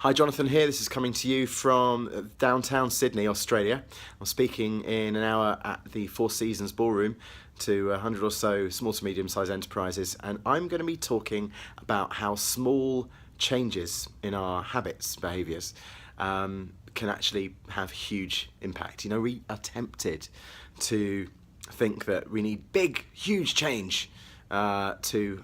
Hi, Jonathan here. This is coming to you from downtown Sydney, Australia. I'm speaking in an hour at the Four Seasons Ballroom to 100 or so small to medium-sized enterprises, and I'm going to be talking about how small changes in our habits, behaviours, can actually have huge impact. You know, we are tempted to think that we need big, huge change to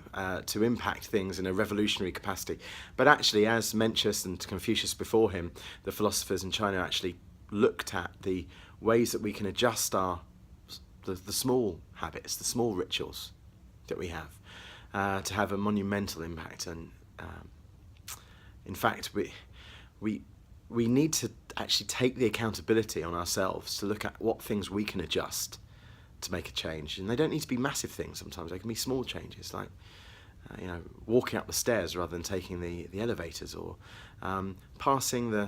impact things in a revolutionary capacity. But actually, as Mencius and Confucius before him, the philosophers in China actually looked at the ways that we can adjust the small habits, the small rituals that we have to have a monumental impact. And in fact, we need to actually take the accountability on ourselves to look at what things we can adjust to make a change. And they don't need to be massive things. Sometimes they can be small changes, like walking up the stairs rather than taking the elevators, or passing on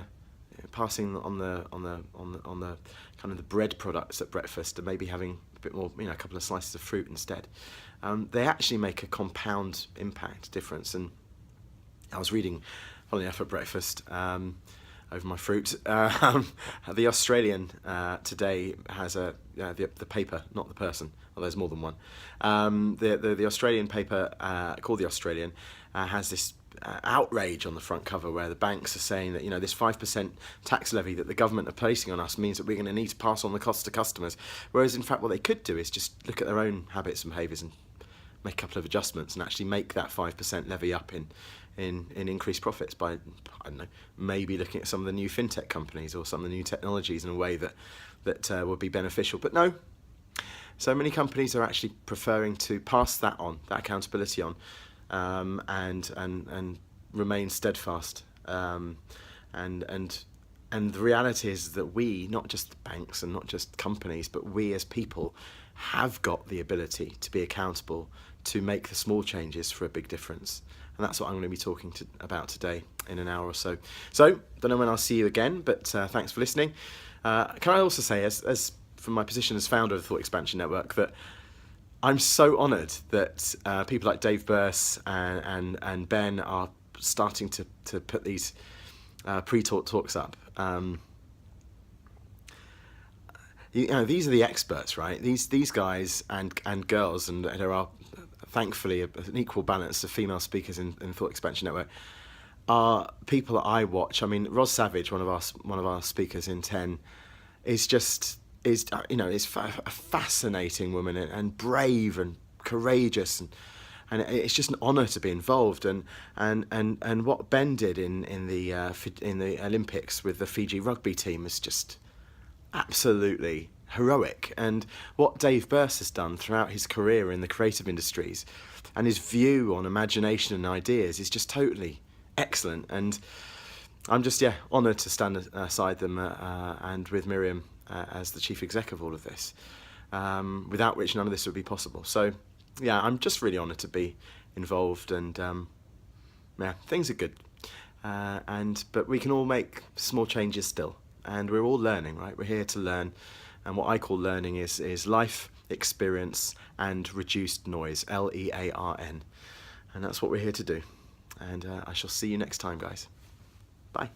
the kind of the bread products at breakfast and maybe having a bit more, a couple of slices of fruit instead. They actually make a compound impact difference. And I was reading, funnily enough, at breakfast, over my fruit. The Australian today has the paper, not the person. Well, there's more than one. The Australian paper called The Australian has this outrage on the front cover where the banks are saying that this 5% tax levy that the government are placing on us means that we're going to need to pass on the cost to customers. Whereas in fact what they could do is just look at their own habits and behaviours and make a couple of adjustments and actually make that 5% levy up in increased profits by, I don't know, maybe looking at some of the new fintech companies or some of the new technologies in a way that would be beneficial. But no, so many companies are actually preferring to pass that on, that accountability on, and remain steadfast. And the reality is that we, not just banks and not just companies, but we as people have got the ability to be accountable to make the small changes for a big difference. And that's what I'm going to be talking about today in an hour or so. So, don't know when I'll see you again, but thanks for listening. Can I also say, as from my position as founder of the Thought Expansion Network, that I'm so honoured that people like Dave Burse and Ben are starting to put these pre-taught talks up. These are the experts, right? These guys and girls, and there are thankfully an equal balance of female speakers in Thought Expansion Network, are people that I watch. I mean, Ros Savage, one of our speakers in 10, is a fascinating woman and brave and courageous, and it's just an honour to be involved. And what Ben did in the Olympics with the Fiji rugby team is just absolutely heroic. And what Dave Burse has done throughout his career in the creative industries and his view on imagination and ideas is just totally excellent. And I'm just honoured to stand aside them and with Miriam as the chief exec of all of this, without which none of this would be possible. So I'm just really honoured to be involved, and things are good, but we can all make small changes still, and we're all learning, right? We're here to learn, and what I call learning is life experience and reduced noise, LEARN, and that's what we're here to do. And I shall see you next time, guys. Bye.